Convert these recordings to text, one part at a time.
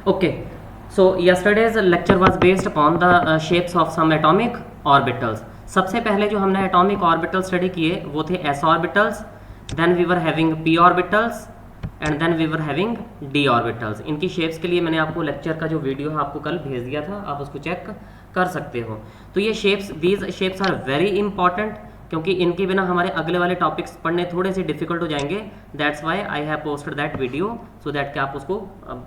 Okay, so yesterday's lecture was based upon the shapes of some atomic orbitals. सबसे पहले जो हमने atomic orbital study किए वो थे s orbitals, then we were having p orbitals and then we were having d orbitals. इनकी shapes के लिए मैंने आपको लेक्चर का जो वीडियो है आपको कल भेज दिया था, आप उसको चेक कर सकते हो. तो ये shapes, these shapes are very important, क्योंकि इनके बिना हमारे अगले वाले टॉपिक्स पढ़ने थोड़े से डिफिकल्ट हो जाएंगे. That's why I have posted that video so that कि आप उसको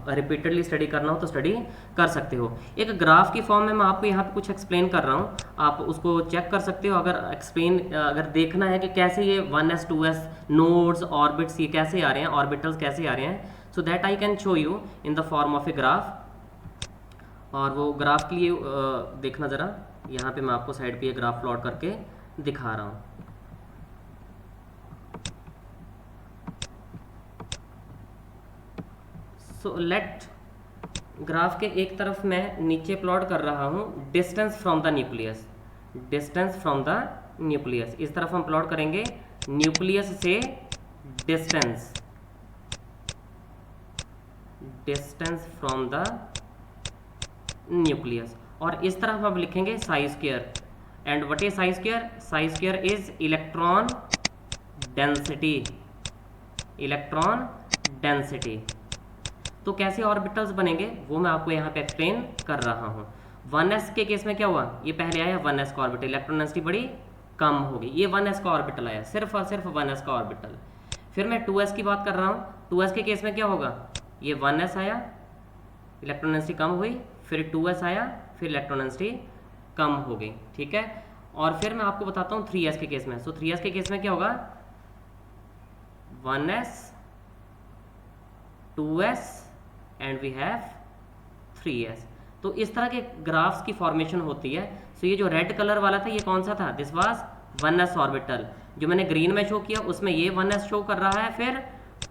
रिपीटेडली स्टडी करना हो तो स्टडी कर सकते हो. एक ग्राफ की फॉर्म में मैं आपको यहाँ पे कुछ एक्सप्लेन कर रहा हूँ, आप उसको चेक कर सकते हो. अगर देखना है कि कैसे ये 1s 2s नोड्स ऑर्बिट्स ये कैसे आ रहे हैं, ऑर्बिटल्स कैसे आ रहे हैं, so that I can show you in the form of a graph. और वो ग्राफ के लिए देखना ज़रा, यहाँ पे मैं आपको साइड पे ये ग्राफ प्लॉट करके दिखा रहा हूँ. सो लेट ग्राफ के एक तरफ मैं नीचे प्लॉट कर रहा हूँ distance from the nucleus, distance from the nucleus. इस तरफ हम प्लॉट करेंगे न्यूक्लियस से distance, distance from the nucleus. और इस तरफ हम लिखेंगे Sai square. And what is Sai square? Sai square is electron density, electron density. तो कैसे ऑर्बिटल्स बनेंगे वो मैं आपको यहाँ पे एक्सप्लेन कर रहा हूँ. 1s के केस में क्या हुआ, ये पहले आया 1s का ऑर्बिटल, इलेक्ट्रॉन डेंसिटी बड़ी कम हो गई, ये 1s का ऑर्बिटल आया, सिर्फ और सिर्फ 1s का ऑर्बिटल. फिर मैं 2s की बात कर रहा हूँ, 2s के केस में क्या होगा, ये 1s आया, इलेक्ट्रॉन डेंसिटी कम हुई, फिर 2s आया, फिर इलेक्ट्रॉन डेंसिटी कम हो गई. ठीक है. और फिर मैं आपको बताता हूँ 3s के केस में. सो 3s के केस में क्या होगा, 1s 2s and we have 3s. तो इस तरह के ग्राफ्स की फॉर्मेशन होती है. सो ये जो रेड कलर वाला था ये कौन सा था, दिस वाज 1s ऑर्बिटल. जो मैंने ग्रीन में शो किया उसमें ये 1s शो कर रहा है, फिर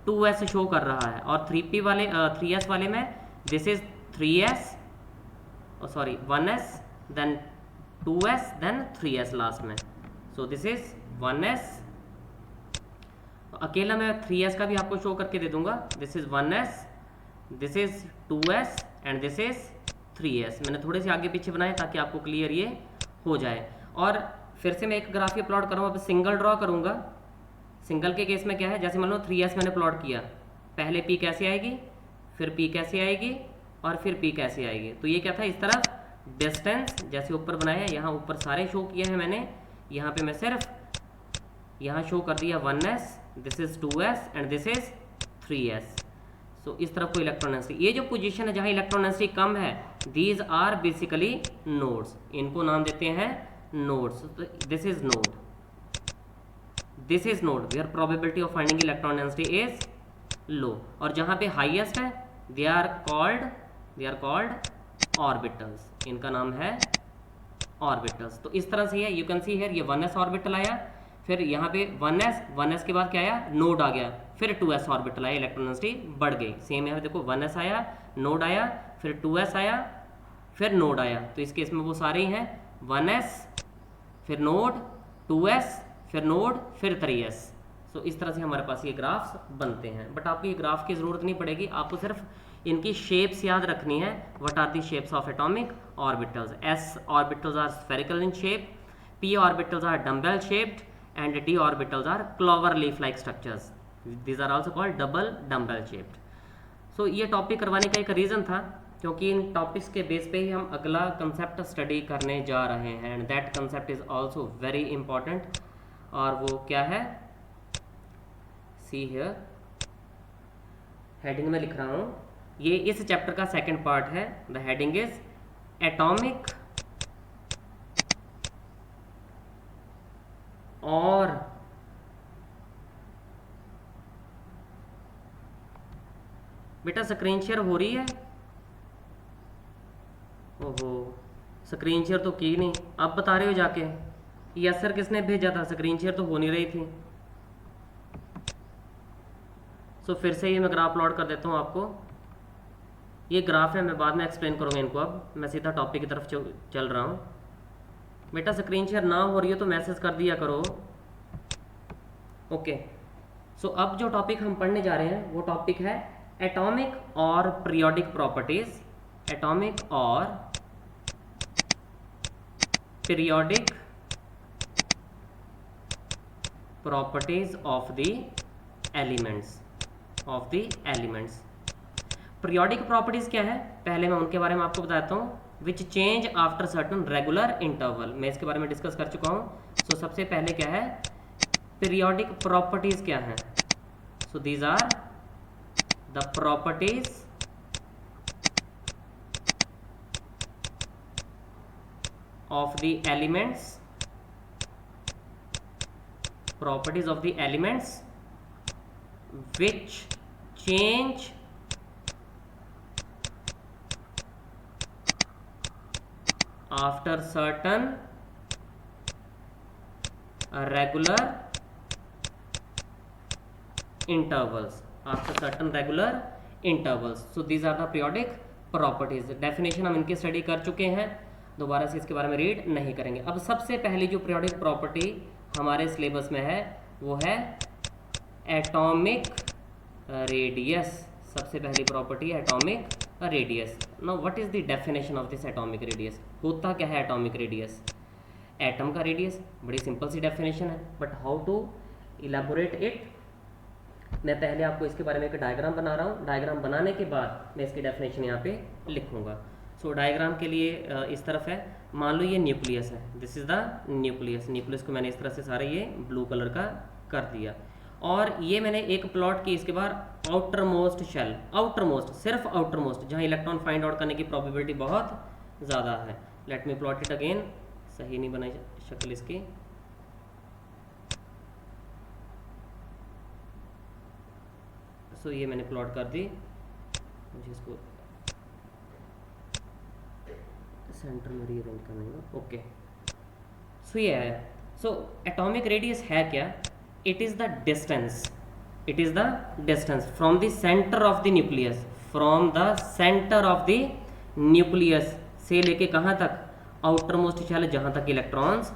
2s शो कर रहा है. और 3s वाले में this is 3s, sorry 1s then 2s then 3s last में. So this is 1s. अकेला मैं 3s का भी आपको शो करके दे दूंगा. This is 1s, this is 2s and this is 3s. मैंने थोड़े से आगे पीछे बनाए ताकि आपको क्लियर ये हो जाए. और फिर से मैं एक ग्राफ ये प्लॉट करूँगा, अब सिंगल ड्रॉ करूँगा. सिंगल के केस में क्या है, जैसे मान लो 3s मैंने प्लॉट किया, पहले p कैसे आएगी, फिर p कैसे आएगी और फिर p कैसे आएगी. तो ये क्या था, इस तरफ डिस्टेंस जैसे ऊपर बनाया, यहाँ ऊपर सारे शो किए हैं मैंने, यहाँ पे मैं सिर्फ यहाँ शो कर दिया 1s, this is 2s and this is 3s. सो इस तरफ को इलेक्ट्रॉन डेंसिटी, ये जो पोजीशन है जहाँ इलेक्ट्रॉन डेंसिटी कम है, दीज आर बेसिकली नोड्स. इनको नाम देते हैं nodes. This is node, this is node where probability of finding electron density is low. और जहाँ पे हाईएस्ट है दे आर कॉल्ड ऑर्बिटल्स. इनका नाम है ऑर्बिटल्स. तो इस तरह से है, यू कैन सी हियर ये 1s ऑर्बिटल आया, फिर यहाँ पे 1s के बाद क्या आया, नोड आ गया, फिर 2s ऑर्बिटल आया, इलेक्ट्रॉन डेंसिटी बढ़ गई. सेम यहाँ पे देखो 1s आया, नोड आया, फिर 2s आया, फिर नोड आया. तो इस केस में वो सारे ही हैं 1s, फिर नोड, 2s, फिर नोड, फिर 3s. सो इस तरह से हमारे पास ये ग्राफ्स बनते हैं. बट आपको ये ग्राफ की ज़रूरत नहीं पड़ेगी, आपको सिर्फ इनकी शेप्स याद रखनी है. What are the shapes of atomic orbitals? s orbitals are spherical in shape, p orbitals are dumbbell shaped and d orbitals are clover leaf like structures. These are also called double dumbbell shaped. So ये topic करवाने का एक reason था, क्योंकि इन topics के base पे ही हम अगला कंसेप्ट स्टडी करने जा रहे हैं. And that concept is also very important. और वो क्या है, सी हियर, हेडिंग में लिख रहा हूँ, ये इस चैप्टर का सेकंड पार्ट है. द हेडिंग इज एटॉमिक और बेटा स्क्रीन शेयर हो रही है? ओहो, स्क्रीन शेयर तो की नहीं, अब बता रहे हो जाके. यस सर किसने भेजा था, स्क्रीन शेयर तो हो नहीं रही थी. सो फिर से ये मैं ग्राफ प्लॉट कर देता हूँ आपको. ये ग्राफ है, मैं बाद में एक्सप्लेन करूँगा इनको. अब मैं सीधा टॉपिक की तरफ चल रहा हूँ. बेटा स्क्रीन शेयर ना हो रही है तो मैसेज कर दिया करो. ओके. सो अब जो टॉपिक हम पढ़ने जा रहे हैं वो टॉपिक है एटॉमिक और पीरियोडिक प्रॉपर्टीज, एटॉमिक और periodic properties of the elements, of the elements. Periodic properties क्या है, पहले मैं उनके बारे में आपको बताता हूँ। Which change after certain regular interval, मैं इसके बारे में डिस्कस कर चुका हूँ। सो सबसे पहले क्या है, पीरियोडिक प्रॉपर्टीज क्या है। So these are the properties of the elements, properties of the elements which change after certain regular intervals, after certain regular intervals. So these are the periodic properties. definition हम इनकी study कर चुके हैं, दोबारा से इसके बारे में रीड नहीं करेंगे। अब सबसे पहली जो पीरियोडिक प्रॉपर्टी हमारे सिलेबस में है वो है एटॉमिक रेडियस। सबसे पहली प्रॉपर्टी है atomic radius. Now what is the definition of this atomic radius, होता क्या है एटॉमिक रेडियस, एटम का रेडियस। बड़ी सिंपल सी डेफिनेशन है, but how to elaborate it, मैं पहले आपको इसके बारे में एक डायग्राम बना रहा हूँ। डायग्राम बनाने के बाद मैं इसकी डेफिनेशन यहाँ पे लिखूँगा। सो डायग्राम के लिए इस तरफ है, मान लो ये न्यूक्लियस है, this is the nucleus. Nucleus को मैंने इस तरह से सारे ये ब्लू कलर का कर दिया, और ये मैंने एक प्लॉट की, इसके बाद outermost shell, outermost, सिर्फ आउटर मोस्ट, जहाँ इलेक्ट्रॉन फाइंड आउट करने की प्रोबेबिलिटी बहुत ज़्यादा है। Let me plot it again, सही नहीं बनाई शक्ल इसकी। सो ये मैंने प्लॉट कर दी, मुझे इसको सेंटर में रीअरेंज करना है। ओके, सो ये है। सो एटॉमिक रेडियस है क्या, it is the distance, it is the distance from the centre of the nucleus, from the centre of the nucleus से लेके कहाँ तक, आउटर मोस्ट शेल, जहाँ तक इलेक्ट्रॉन्स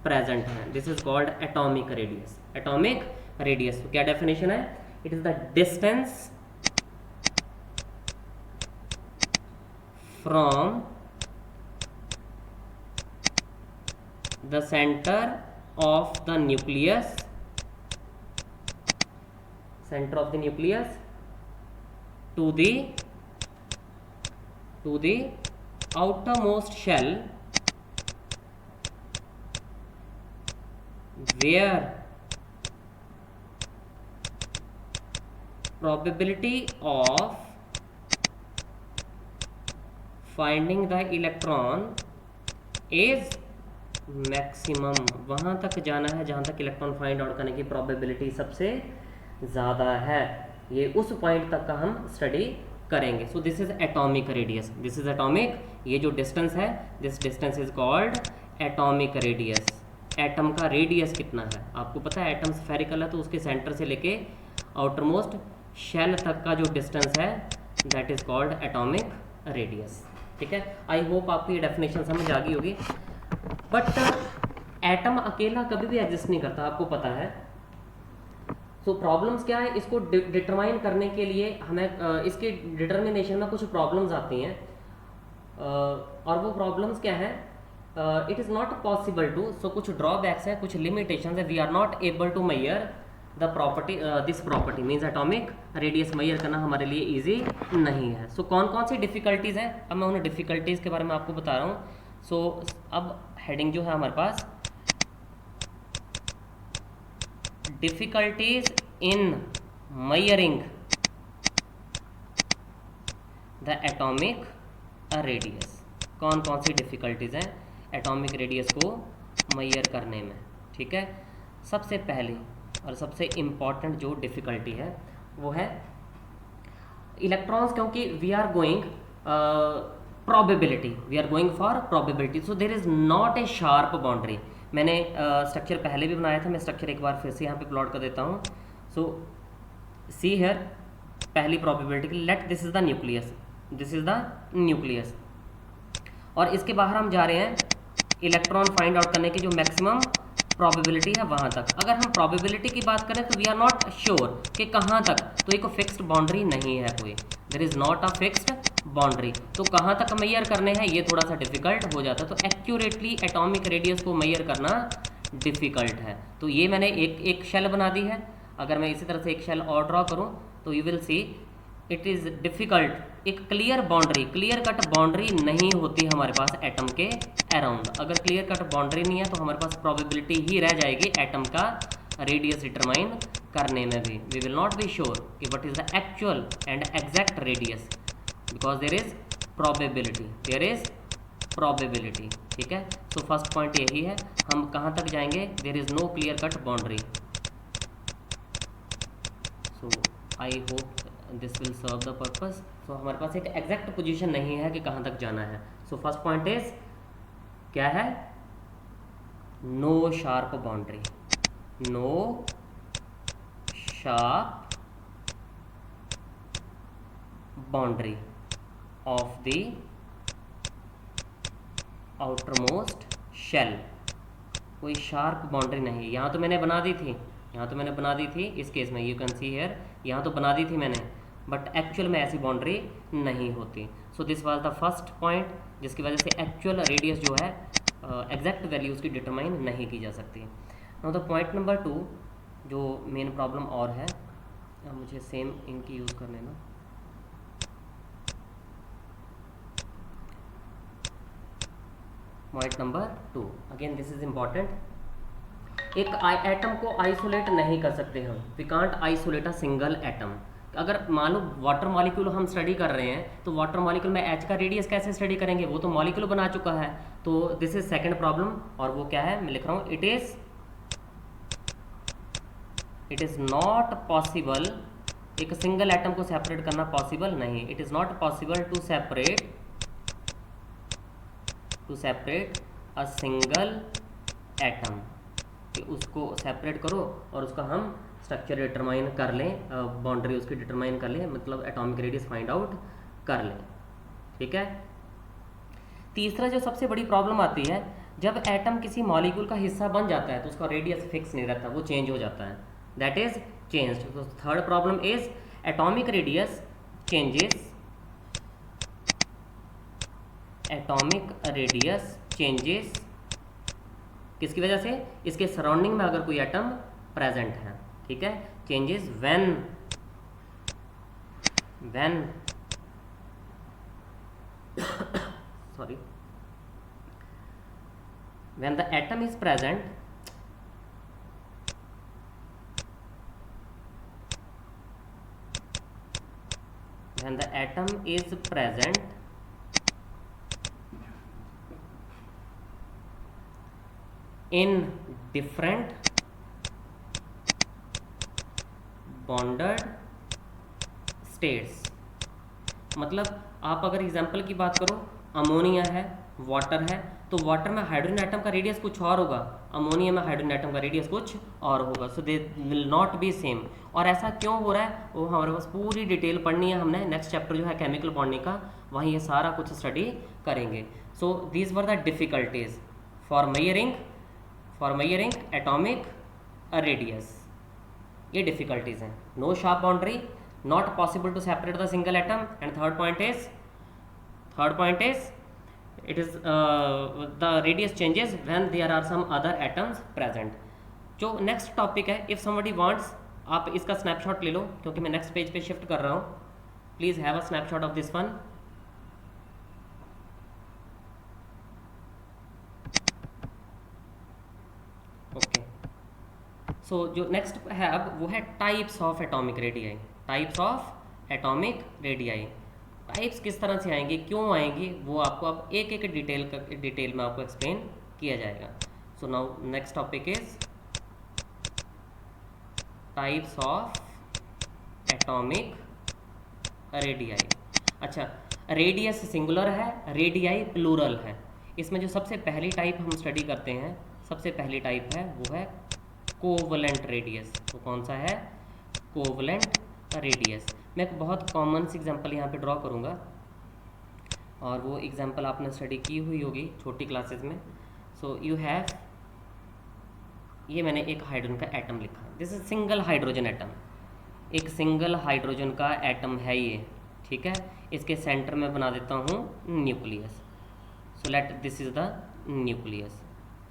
प्रेजेंट हैं। This is called atomic radius, atomic radius. क्या definition है, it is the distance from the center of the nucleus, center of the nucleus to the outermost shell where probability of finding the electron is maximum. वहाँ तक जाना है जहाँ तक electron find out करने की प्रोबेबिलिटी सबसे ज़्यादा है, ये उस पॉइंट तक का हम स्टडी करेंगे। सो this is atomic radius, this is atomic, ये जो डिस्टेंस है, this distance is called atomic radius. Atom का रेडियस कितना है आपको पता है, एटम स्फेरिकल है तो उसके सेंटर से लेके आउटर मोस्ट शेल तक का जो डिस्टेंस है that is called atomic radius. ठीक है, आई होप आपको ये डेफिनेशन समझ आ गई होगी। बट एटम अकेला कभी भी एग्जिस्ट नहीं करता, आपको पता है। सो प्रॉब्लम्स क्या है, इसको डिटरमाइन करने के लिए हमें इसके डिटर्मिनेशन में कुछ प्रॉब्लम्स आती हैं, और वो प्रॉब्लम्स क्या है, it is not possible to, so कुछ ड्रॉबैक्स है, कुछ लिमिटेशंस है। We are not able to measure the property, this property means atomic radius measure करना हमारे लिए ईजी नहीं है। सो कौन कौन सी डिफ़िकल्टीज़ हैं, अब मैं उन डिफ़िकल्टीज़ के बारे में आपको बता रहा हूँ। सो अब हेडिंग जो है हमारे पास, difficulties in measuring the atomic radius. कौन कौन सी डिफिकल्टीज हैं एटॉमिक रेडियस को मेजर करने में। ठीक है, सबसे पहली और सबसे इम्पॉर्टेंट जो डिफिकल्टी है वो है इलेक्ट्रॉन्स, क्योंकि we are going probability, we are going for probability, so there is not a sharp boundary। मैंने स्ट्रक्चर पहले भी बनाया था, मैं स्ट्रक्चर एक बार फिर से यहाँ पे प्लॉट कर देता हूँ। सो सी हियर, पहली probability, let this is the nucleus, this is the nucleus, और इसके बाहर हम जा रहे हैं इलेक्ट्रॉन फाइंड आउट करने की जो मैक्सिमम प्रोबेबिलिटी है वहाँ तक। अगर हम प्रोबेबिलिटी की बात करें तो वी आर नॉट श्योर कि कहाँ तक, तो एक फिक्स्ड बाउंड्री नहीं है कोई, there is not a fixed boundary. तो कहाँ तक मेजर करने हैं ये थोड़ा सा डिफिकल्ट हो जाता है, तो एक्यूरेटली एटॉमिक रेडियस को मेजर करना डिफ़िकल्ट है। तो ये मैंने एक शेल बना दी है। अगर मैं इसी तरह से एक शेल और ड्रॉ करूँ तो you will see it is difficult. एक clear boundary, clear cut boundary नहीं होती हमारे पास एटम के अराउंड। अगर क्लियर कट बाउंड्री नहीं है तो हमारे पास प्रोबेबिलिटी ही रह जाएगी एटम का रेडियस डिटरमाइन करने में भी। We will not be sure कि what is the actual and exact radius, because there is probability, there is probability. ठीक है, सो फर्स्ट पॉइंट यही है, हम कहाँ तक जाएंगे, there is no clear cut boundary. So I hope this will serve the purpose. So हमारे पास एक एग्जैक्ट पोजीशन नहीं है कि कहाँ तक जाना है। सो फर्स्ट पॉइंट इज क्या है, no sharp boundary, no sharp boundary of the outermost shell. कोई शार्प बाउंड्री नहीं। यहाँ तो मैंने बना दी थी, यहाँ तो मैंने बना दी थी इस केस में, यू कैन सी हियर, यहाँ तो बना दी थी मैंने, बट एक्चुअल में ऐसी बाउंड्री नहीं होती। So this was the first point जिसकी वजह से एक्चुअल रेडियस जो है एग्जैक्ट वैल्यू उसकी डिटरमाइन नहीं की जा सकती। नाउ द पॉइंट नंबर 2 जो मेन प्रॉब्लम और है, मुझे सेम इंक यूज़ कर लेना। Point number 2 again this is important. एक एटम को आइसोलेट नहीं कर सकते हम, we can't isolate a single atom. अगर मान लो वाटर मॉलिक्यूल हम स्टडी कर रहे हैं तो वाटर मॉलिक्यूल में एच का रेडियस कैसे स्टडी करेंगे, वो तो मॉलिक्यूल बना चुका है। तो दिस इज सेकंड प्रॉब्लम, और वो क्या है मैं लिख रहा हूँ, इट इज़ नॉट पॉसिबल, एक सिंगल एटम को सेपरेट करना पॉसिबल नहीं। It is not possible to separate a single atom, कि उसको सेपरेट करो और उसका हम स्ट्रक्चर डिटरमाइन कर लें, बाउंड्री उसकी डिटरमाइन कर लें, मतलब एटॉमिक रेडियस फाइंड आउट कर लें। ठीक है, तीसरा जो सबसे बड़ी प्रॉब्लम आती है, जब एटम किसी मॉलिक्यूल का हिस्सा बन जाता है तो उसका रेडियस फिक्स नहीं रहता, वो चेंज हो जाता है, दैट इज चेंज्ड। तो third problem is atomic radius changes, atomic radius changes किसकी वजह से, इसके सराउंडिंग में अगर कोई एटम प्रेजेंट है। ठीक है, changes when sorry when the atom is present, when the atom is present in different bonded states। मतलब आप अगर एग्जांपल की बात करो, अमोनिया है, वाटर है, तो वाटर में हाइड्रोजन एटम का रेडियस कुछ और होगा, अमोनिया में हाइड्रोजन एटम का रेडियस कुछ और होगा, so they will not be same. और ऐसा क्यों हो रहा है वो हमारे पास पूरी डिटेल पढ़नी है हमने, नेक्स्ट चैप्टर जो है केमिकल बॉन्डिंग का, वहीं ये सारा कुछ स्टडी करेंगे। So these were the difficulties for measuring atomic radius. ये डिफिकल्टीज हैं, no sharp boundary, not possible to separate the single atom, and third point is it is the radius changes when there are some other atoms present। जो next topic है, if somebody wants, आप इसका snapshot ले लो क्योंकि मैं next page पे shift कर रहा हूँ, please have a snapshot of this one। okay, so जो next है अब वो है types of atomic radii। Types of atomic radii, types किस तरह से आएंगे, क्यों आएंगे, वो आपको अब एक एक डिटेल में आपको एक्सप्लेन किया जाएगा। So now next topic is types of atomic radii. अच्छा, रेडियस सिंगुलर है, रेडियाई प्लूरल है। इसमें जो सबसे पहली टाइप हम स्टडी करते हैं, सबसे पहली टाइप है वो है कोवलेंट रेडियस। तो कौन सा है, कोवलेंट रेडियस। मैं एक बहुत कॉमन सी एग्जांपल यहाँ पे ड्रॉ करूँगा और वो एग्जांपल आपने स्टडी की हुई होगी छोटी क्लासेस में। सो यू हैव ये मैंने एक हाइड्रोजन का एटम लिखा, this is single hydrogen atom, एक सिंगल हाइड्रोजन का एटम है ये, ठीक है। इसके सेंटर में बना देता हूँ nucleus, so let this is the nucleus,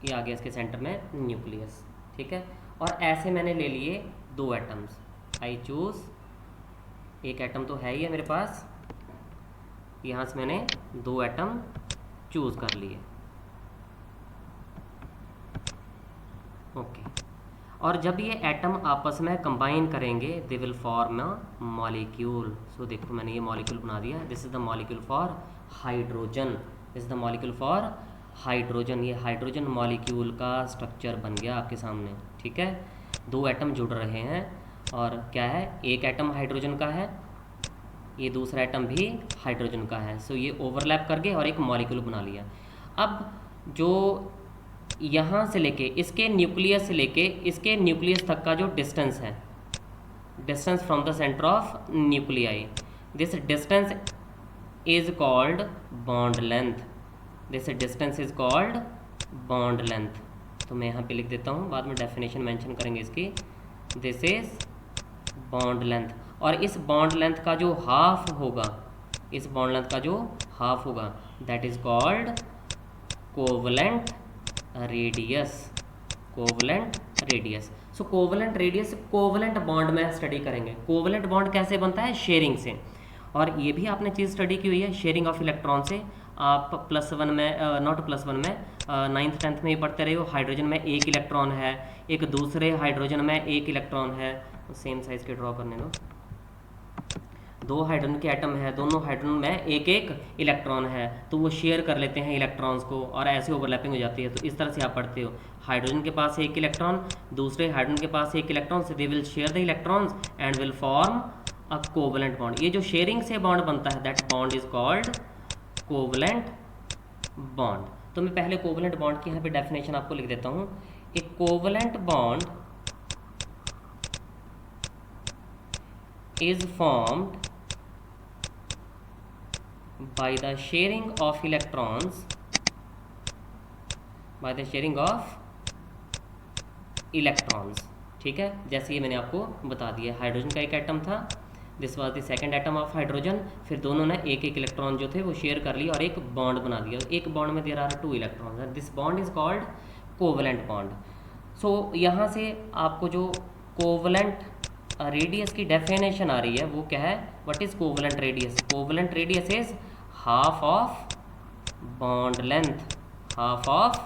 ये आ गया इसके सेंटर में न्यूक्लियस, ठीक है। और ऐसे मैंने ले लिए 2 एटम्स, आई चूज, एक एटम तो है ही है मेरे पास, यहाँ से मैंने 2 एटम चूज कर लिए, ओके। और जब ये एटम आपस में कंबाइन करेंगे they will form a molecule, so देखो मैंने ये मॉलिक्यूल बना दिया, this is the molecule for hydrogen, this is the molecule for hydrogen, ये हाइड्रोजन मॉलिक्यूल का स्ट्रक्चर बन गया आपके सामने, ठीक है। 2 एटम जुड़ रहे हैं और क्या है, एक एटम हाइड्रोजन का है, ये दूसरा एटम भी हाइड्रोजन का है, सो ये ओवरलैप कर गए और एक मॉलिक्यूल बना लिया। अब जो यहाँ से लेके इसके न्यूक्लियस से लेके इसके न्यूक्लियस तक का जो डिस्टेंस है, distance from the centre of nuclei, this distance is called bond length, this distance is called bond length. तो मैं यहाँ पे लिख देता हूँ, बाद में डेफिनेशन मेंशन करेंगे इसकी, दिस इज बॉन्ड लेंथ। और इस बॉन्ड लेंथ का जो हाफ होगा, इस बॉन्ड लेंथ का जो हाफ होगा that is called covalent radius, covalent radius. So covalent radius covalent bond में स्टडी करेंगे। कोवलेंट बॉन्ड कैसे बनता है, शेयरिंग से, और ये भी आपने चीज़ स्टडी की हुई है, शेयरिंग ऑफ इलेक्ट्रॉन से। आप +1 में, नॉट +1 में, 9th 10th में ही पढ़ते रहे हो, हाइड्रोजन में 1 इलेक्ट्रॉन है, एक दूसरे हाइड्रोजन में 1 इलेक्ट्रॉन है, सेम साइज़ के ड्रॉ करने दो, 2 हाइड्रोजन के एटम है, दोनों हाइड्रोजन में 1-1 इलेक्ट्रॉन है, तो वो शेयर कर लेते हैं इलेक्ट्रॉन्स को और ऐसे ओवरलैपिंग हो जाती है। तो इस तरह से आप पढ़ते हो, हाइड्रोजन के पास 1 इलेक्ट्रॉन, दूसरे हाइड्रोजन के पास 1 इलेक्ट्रॉन, से they will share the electrons and will form a covalent bond. ये जो शेयरिंग से बॉन्ड बनता है that bond is called covalent bond. तो मैं पहले कोवलेंट बॉन्ड की यहाँ पे डेफिनेशन आपको लिख देता हूँ। A covalent bond is formed by the sharing of electrons, by the sharing of electrons, ठीक है। जैसे ये मैंने आपको बता दिया, हाइड्रोजन का एक एटम था, this was the second atom of hydrogen, फिर दोनों ने 1-1 इलेक्ट्रॉन जो थे वो शेयर कर लिया और एक बॉन्ड बना दिया, एक बॉन्ड में there are 2 electrons, this bond is called covalent bond. So यहाँ से आपको जो कोवलेंट रेडियस की डेफिनेशन आ रही है वो क्या है, what is covalent radius, covalent radius is half of bond length, half of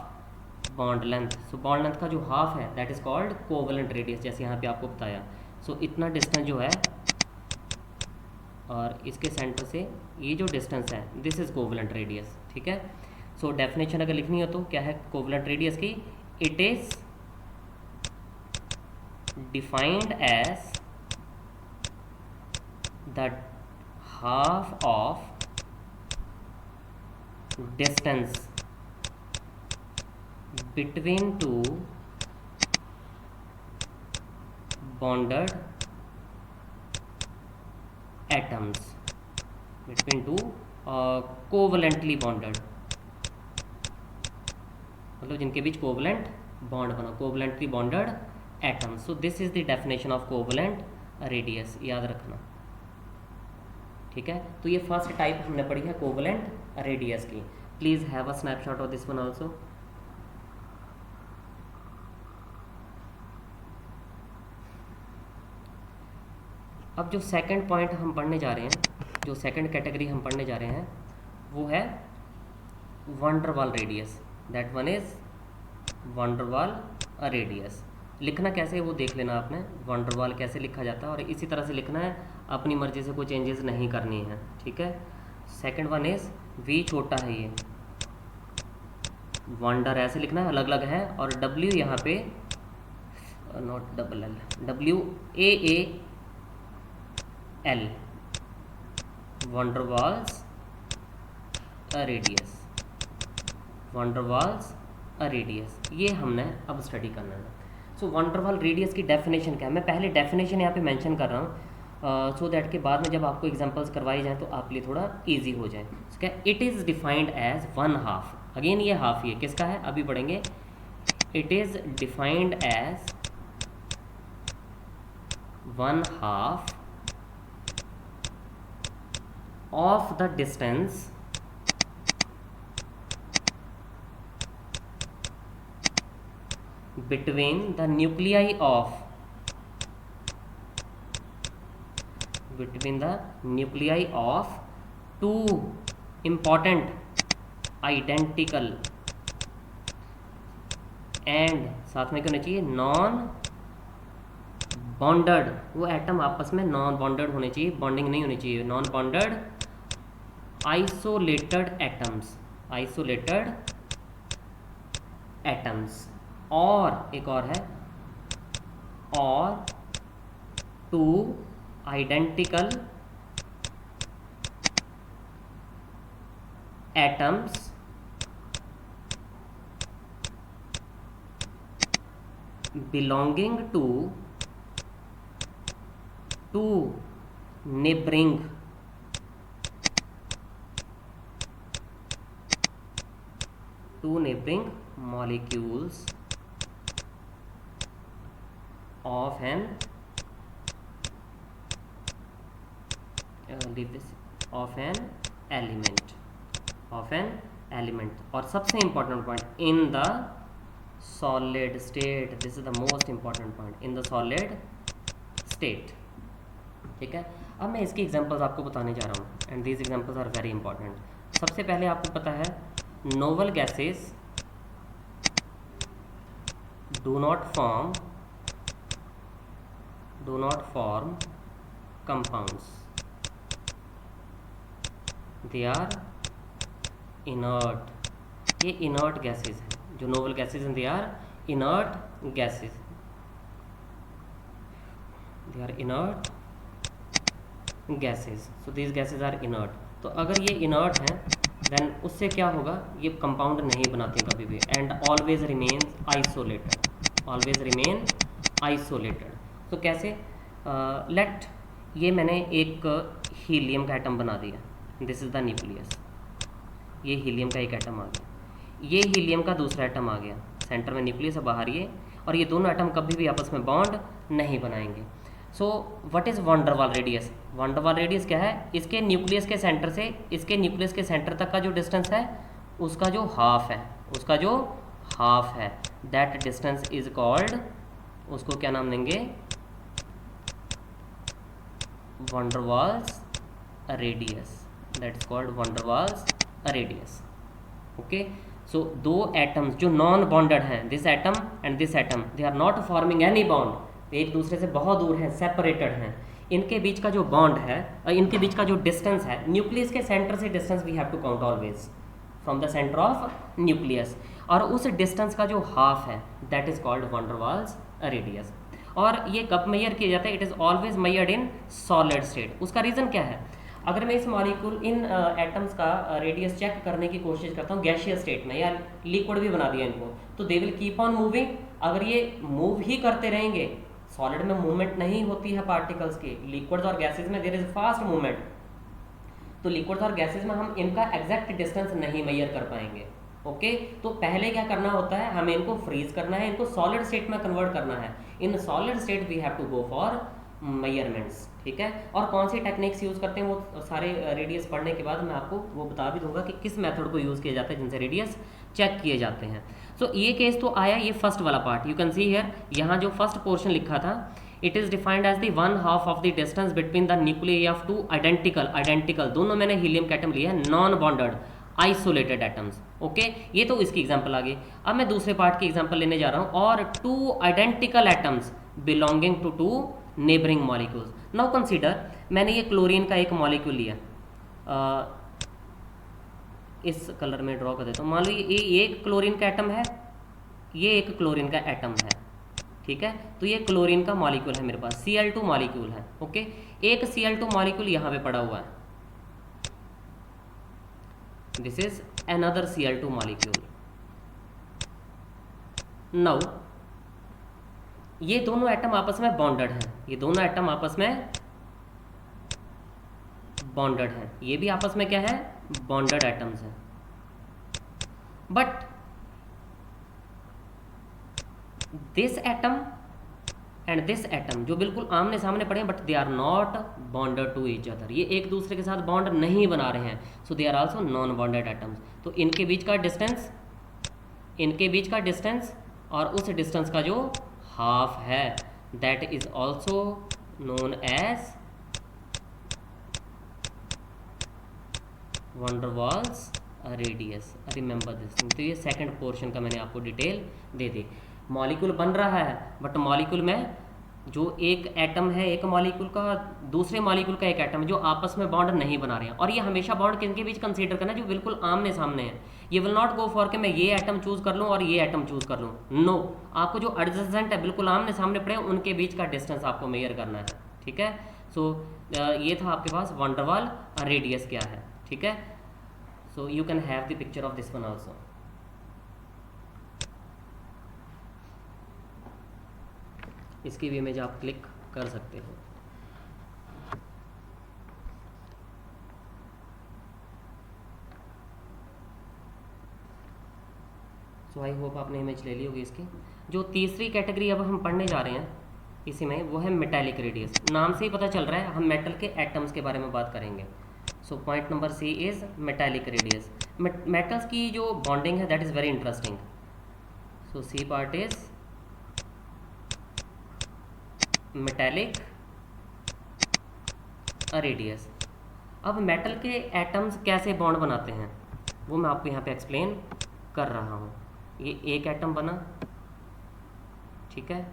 bond length. So bond length का जो हाफ है that is called covalent radius, जैसे यहाँ पे आपको बताया। सो इतना डिस्टेंस जो है और इसके सेंटर से ये जो डिस्टेंस है दिस इज कोवलेंट रेडियस, ठीक है। सो डेफिनेशन अगर लिखनी हो तो क्या है कोवलेंट रेडियस की, it is defined as the half of distance between 2 bonded atoms, between 2 covalently bonded, मतलब जिनके बीच कोवलेंट बॉन्ड बना, covalently bonded atoms. So this is the definition of covalent radius, याद रखना, ठीक है। तो ये फर्स्ट टाइप हमने पढ़ी है कोवलेंट रेडियस की। Please have a snapshot of this one also. अब जो सेकंड पॉइंट हम पढ़ने जा रहे हैं, जो सेकंड कैटेगरी हम पढ़ने जा रहे हैं वो है van der Waal radius, that one is van der Waal radius. लिखना कैसे है वो देख लेना आपने, वैन डर वाल कैसे लिखा जाता है और इसी तरह से लिखना है, अपनी मर्जी से कोई चेंजेस नहीं करनी है, ठीक है। सेकंड वन इज वी छोटा है, ये वंडर ऐसे लिखना है, अलग अलग है, और डब्ल्यू यहाँ पे not double L, WAAL, van der Waals radius, van der Waals radius, ये हमने अब स्टडी करना है। So when der Waal radius की डेफिनेशन क्या है, मैं पहले डेफिनेशन यहाँ पे मेंशन कर रहा हूँ सो दैट के बाद में जब आपको एग्जांपल्स करवाई जाए तो आपके लिए थोड़ा इजी हो जाए। क्या, it is defined as 1/2, again ये हाफ, ये किसका है अभी पढ़ेंगे, it is defined as 1/2 of the distance between the nuclei of two important identical and साथ में क्या होना चाहिए, नॉन बॉन्डेड। वो एटम आपस में नॉन बॉन्डेड होने चाहिए, बॉन्डिंग नहीं होनी चाहिए, नॉन बॉन्डेड आइसोलेटेड एटम्स। और एक और है, और two identical atoms belonging to neighboring molecules of an element। और सबसे important point, in the solid state, this is the most important point, in the solid state। ठीक है, अब मैं इसकी एग्जांपल्स आपको बताने जा रहा हूँ, and these examples are very important. सबसे पहले आपको पता है noble gases do not form compounds, they are inert. ये इनर्ट गैसेस हैं जो noble gases, they are inert gases, so these gases are inert. तो अगर ये इनर्ट हैं देन उससे क्या होगा, ये कंपाउंड नहीं बनाते कभी भी, एंड ऑलवेज रिमेन आइसोलेटेड। तो कैसे, लेट ये मैंने एक हीलियम का एटम बना दिया, दिस इज द न्यूक्लियस, ये हीलियम का एक एटम आ गया, ये हीलियम का दूसरा एटम आ गया, सेंटर में न्यूक्लियस है, बाहर ये, और ये दोनों एटम कभी भी आपस में बॉन्ड नहीं बनाएंगे। So what is van der Waal radius? Van der Waal radius क्या है, इसके न्यूक्लियस के सेंटर से इसके न्यूक्लियस के सेंटर तक का जो डिस्टेंस है उसका जो हाफ है, दैट डिस्टेंस इज कॉल्ड, उसको क्या नाम देंगे, van der Waals radius, that is called van der Waals radius. Okay, so दो एटम्स जो नॉन बॉन्डेड हैं, this atom and this atom, they are not forming any bond, एक दूसरे से बहुत दूर हैं, सेपरेटेड हैं, इनके बीच का जो बॉन्ड है, इनके बीच का जो डिस्टेंस है, न्यूक्लियस के सेंटर से distance we have to count always from the centre of nucleus, और उस डिस्टेंस का जो हाफ है that is called van der Waals radius. और ये कब मेजर किया जाता है, it is always measured in solid state. उसका रीज़न क्या है, अगर मैं इस मॉलिक्यूल इन एटम्स का रेडियस चेक करने की कोशिश करता हूँ गैसियस स्टेट में, या लिक्विड भी बना दिया इनको, तो they will keep on moving. अगर ये मूव ही करते रहेंगे, सॉलिड में मूवमेंट नहीं होती है पार्टिकल्स की, लिक्विड्स और गैसेस में देयर इज फास्ट मूवमेंट, तो लिक्विड्स और गैसेस में हम इनका एग्जैक्ट डिस्टेंस नहीं मेजर कर पाएंगे। ओके, तो पहले क्या करना होता है, हमें इनको फ्रीज करना है, इनको सॉलिड स्टेट में कन्वर्ट करना है। In solid state we have to go for measurements. ठीक है, और कौन सी टेक्निक्स यूज़ करते हैं वो सारे रेडियस पढ़ने के बाद मैं आपको वो बता भी दूंगा कि किस मेथड को यूज़ किया जाता है जिनसे रेडियस चेक किए जाते हैं। सो ये केस तो आया, ये फर्स्ट वाला part, you can see here, यहाँ जो फर्स्ट पोर्शन लिखा था, it is defined as the 1/2 of the distance between the nucleus of two identical, दोनों मैंने हीलियम का एटम लिया है, non bonded isolated atoms. Okay, ये तो इसकी एग्जांपल आ गई। अब मैं दूसरे पार्ट की एग्जांपल लेने जा रहा हूँ, और two identical atoms belonging to two neighbouring molecules. Now consider, मैंने ये क्लोरीन का एक मॉलिक्यूल लिया, इस कलर में ड्रॉ कर देता हूँ। मान लो ये एक क्लोरीन का एटम है, ये एक क्लोरीन का एटम है, ठीक है, तो ये क्लोरीन का मॉलिक्यूल है मेरे पास, Cl2 मॉलिक्यूल है। ओके, एक Cl2 मॉलिक्यूल यहाँ पे पड़ा हुआ है, this is another Cl2 molecule। Now ये दोनों एटम आपस में बॉन्डेड हैं, ये दोनों एटम आपस में बॉन्डेड हैं, ये भी आपस में क्या है, बॉन्डेड एटम्स हैं। But this atom and this atom जो बिल्कुल आमने सामने पड़े हैं but they are not bonded to each other, ये एक दूसरे के साथ बॉन्ड नहीं बना रहे हैं, so they are also non bonded atoms. तो इनके बीच का डिस्टेंस, इनके बीच का डिस्टेंस और उस डिस्टेंस का जो हाफ है that is also known as van der Waals radius. Remember this thing. तो ये सेकंड पोर्शन का मैंने आपको डिटेल दे दी। मॉलिक्यूल बन रहा है बट मॉलिक्यूल में जो एक एटम है, एक मॉलिक्यूल का दूसरे मॉलिक्यूल का एक एटम है, जो आपस में बॉन्ड नहीं बना रहे हैं। और ये हमेशा बॉन्ड किनके बीच कंसीडर करना, जो बिल्कुल आमने सामने है। ये विल नॉट गो फॉर के मैं ये एटम चूज कर लूँ और ये एटम चूज कर लूँ, नो। आपको जो एडजेसेंट है, बिल्कुल आमने सामने पड़े, उनके बीच का डिस्टेंस आपको मेजर करना है, ठीक है। सो ये था आपके पास वैन डर वाल रेडियस क्या है, ठीक है। So you can have the picture of this one also. इसकी भी इमेज आप क्लिक कर सकते हो। सो आई होप आपने इमेज ले ली होगी इसकी। जो तीसरी कैटेगरी अब हम पढ़ने जा रहे हैं इसी में, वो है मेटालिक रेडियस। नाम से ही पता चल रहा है हम मेटल के एटम्स के बारे में बात करेंगे। So point number C is metallic radius. Metals की जो बॉन्डिंग है that is very interesting. So C part is metallic radius. अब मेटल के एटम्स कैसे बॉन्ड बनाते हैं वो मैं आपको यहाँ पे एक्सप्लेन कर रहा हूँ। ये एक एटम बना, ठीक है,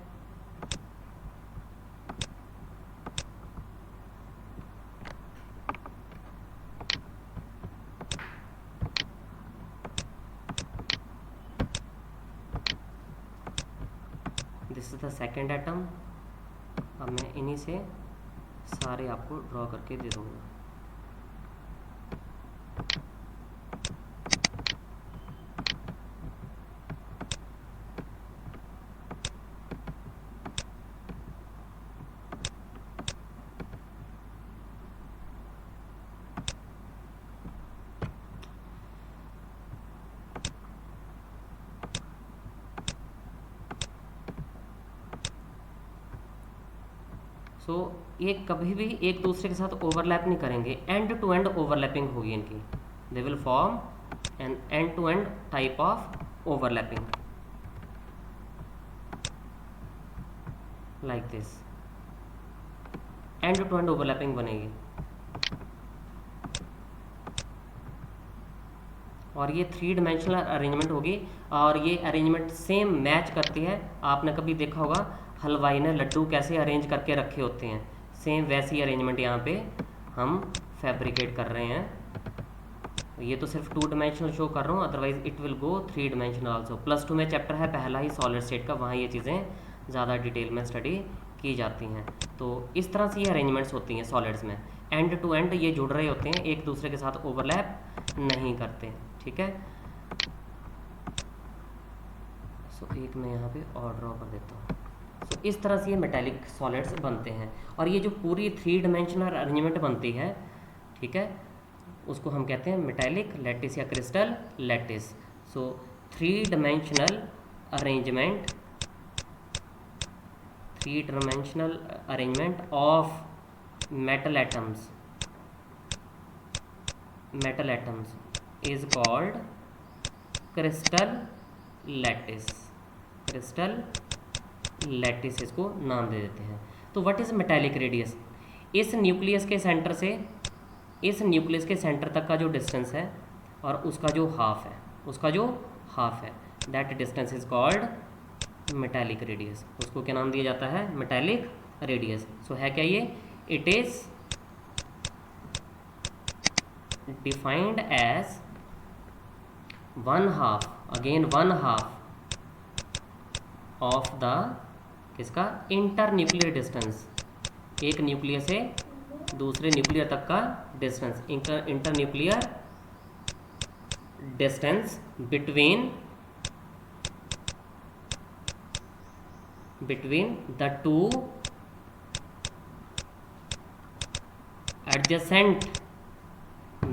this is the second atom. अब मैं इन्हीं से सारे आपको ड्रॉ करके दे दूंगा। सो ये कभी भी एक दूसरे के साथ ओवरलैप नहीं करेंगे, एंड टू एंड ओवरलैपिंग होगी इनकी। They will form an end to end type of overlapping like this. End to end overlapping बनेगी और ये 3 डायमेंशनल अरेंजमेंट होगी। और ये अरेंजमेंट सेम मैच करती है। आपने कभी देखा होगा हलवाई ने लड्डू कैसे अरेंज करके रखे होते हैं, सेम वैसी अरेंजमेंट यहाँ पे हम फैब्रिकेट कर रहे हैं। ये तो सिर्फ 2 डायमेंशनल शो कर रहा हूँ, otherwise it will go 3 dimensional also. +2 में चैप्टर है पहला ही सॉलिड स्टेट का, वहाँ ये चीज़ें ज़्यादा डिटेल में स्टडी की जाती हैं। तो इस तरह से ये अरेंजमेंट्स होती हैं सॉलिड्स में, एंड टू एंड ये जुड़ रहे होते हैं, एक दूसरे के साथ ओवरलैप नहीं करते, ठीक है। सो एक मैं यहाँ पे और ड्रॉ कर देता हूँ। तो इस तरह से ये मेटालिक सॉलिड्स बनते हैं। और ये जो पूरी 3 डायमेंशनल अरेंजमेंट बनती है, ठीक है, उसको हम कहते हैं मेटालिक लैटिस या crystal lattice. So 3 dimensional arrangement, 3 dimensional arrangement of metal atoms is called crystal lattice। Crystal lattice इसको नाम दे देते हैं। तो व्हाट इज मेटालिक रेडियस? इस न्यूक्लियस के सेंटर से इस न्यूक्लियस के सेंटर तक का जो डिस्टेंस है और उसका जो हाफ है that distance is called metallic radius. उसको क्या नाम दिया जाता है? Metallic radius. सो है क्या ये? It is defined as 1/2 again 1/2 of the किसका? Inter nuclear distance. एक न्यूक्लियर से दूसरे न्यूक्लियर तक का distance, inter nuclear distance between the 2 adjacent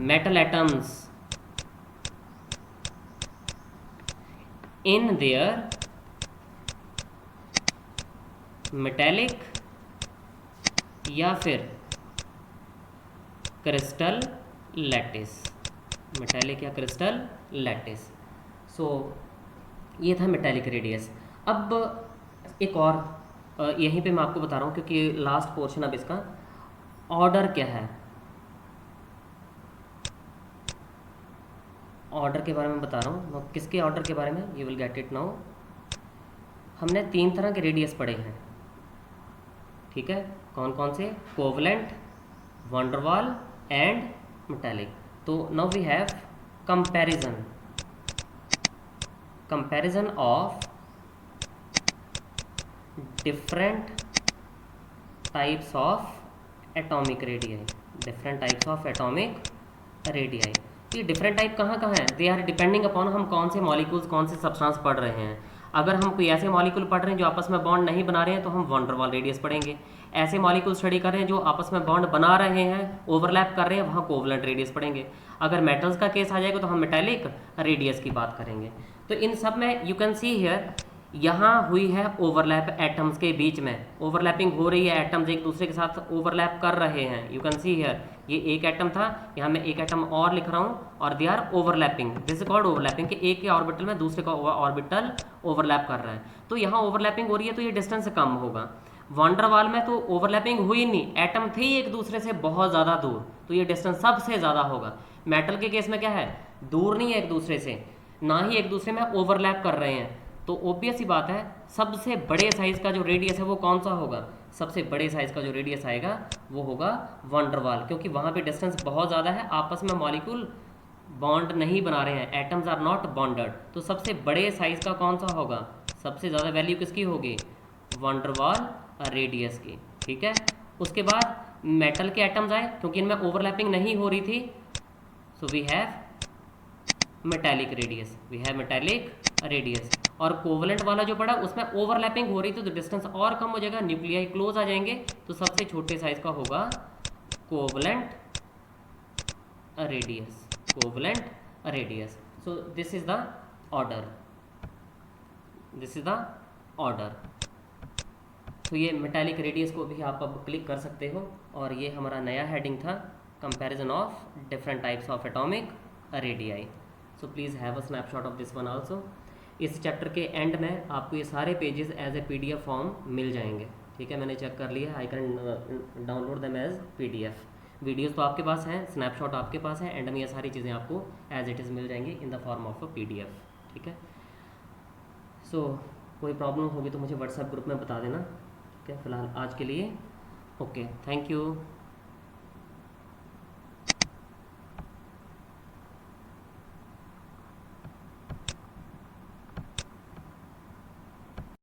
metal atoms in their metallic या फिर क्रिस्टल लैटिस, मेटेलिक या क्रिस्टल लैटिस। सो ये था मेटेलिक रेडियस। अब एक और यहीं पे मैं आपको बता रहा हूँ क्योंकि लास्ट पोर्शन अब इसका ऑर्डर क्या है, ऑर्डर के बारे में बता रहा हूँ। किसके ऑर्डर के बारे में, you will get it now. हमने 3 तरह के रेडियस पढ़े हैं, ठीक है, कौन कौन से, covalent, van der Waals and metallic. तो now we have comparison of different types of atomic radii, different types of atomic radii. ये डिफरेंट टाइप कहाँ कहाँ है, दे आर डिपेंडिंग अपॉन हम कौन से मॉलिक्यूल्स, कौन से सब्सटेंस पढ़ रहे हैं। अगर हम कोई ऐसे मॉलिक्यूल पढ़ रहे हैं जो आपस में बॉन्ड नहीं बना रहे हैं तो हम वैन डर वाल रेडियस पढ़ेंगे। ऐसे मॉलिक्यूल स्टडी कर रहे हैं जो आपस में बॉन्ड बना रहे हैं, ओवरलैप कर रहे हैं, वहाँ कोवलेंट रेडियस पढ़ेंगे। अगर मेटल्स का केस आ जाएगा तो हम मेटेलिक रेडियस की बात करेंगे। तो इन सब में यू कैन सी हियर, यहाँ हुई है ओवरलैप एटम्स के बीच में, ओवरलैपिंग हो रही है, एटम्स एक दूसरे के साथ ओवरलैप कर रहे हैं। यू कैन सी हियर, ये एक एटम था, यहाँ मैं एक एटम और लिख रहा हूँ और they are overlapping, this is called overlapping, कि एक के ऑर्बिटल में दूसरे का ऑर्बिटल ओवरलैप कर रहा है। तो यहाँ ओवरलैपिंग हो रही है तो ये डिस्टेंस कम होगा। वैन डर वाल में तो ओवरलैपिंग हुई नहीं, एटम थे एक दूसरे से बहुत ज़्यादा दूर, तो ये डिस्टेंस सबसे ज़्यादा होगा। मेटल के केस में क्या है, दूर नहीं है एक दूसरे से, ना ही एक दूसरे में ओवरलैप कर रहे हैं। तो ऑब्वियस ही बात है, सबसे बड़े साइज़ का जो रेडियस है वो कौन सा होगा, सबसे बड़े साइज़ का जो रेडियस आएगा वो होगा वैन डर वाल, क्योंकि वहाँ पे डिस्टेंस बहुत ज़्यादा है, आपस में मॉलिक्यूल बॉन्ड नहीं बना रहे हैं, एटम्स आर नॉट बॉन्डेड। तो सबसे बड़े साइज़ का कौन सा होगा, सबसे ज़्यादा वैल्यू किसकी होगी, वैन डर वाल रेडियस की, ठीक है। उसके बाद मेटल के एटम्स आए, क्योंकि इनमें ओवरलैपिंग नहीं हो रही थी, so we have metallic radius, we have metallic radius. और कोवलेंट वाला जो पड़ा उसमें ओवरलैपिंग हो रही थी तो डिस्टेंस और कम हो जाएगा, न्यूक्लियाई क्लोज आ जाएंगे, तो सबसे छोटे साइज का होगा covalent radius, covalent radius. So this is the order, this is the order. तो ये मेटेलिक रेडियस को भी आप अब क्लिक कर सकते हो, और ये हमारा नया हेडिंग था, comparison of different types of atomic radii. So please have a snapshot of this one also. इस चैप्टर के एंड में आपको ये सारे pages as a PDF form मिल जाएंगे, ठीक है, मैंने चेक कर लिया, I can download them as PDF। Videos तो आपके पास हैं, स्नैपशॉट आपके पास है, एंड में ये सारी चीज़ें आपको एज इट इज़ मिल जाएंगी in the form of a PDF, ठीक है। सो कोई प्रॉब्लम होगी तो मुझे व्हाट्सएप ग्रुप में बता देना, ठीक है। फिलहाल आज के लिए ओके, थैंक यू।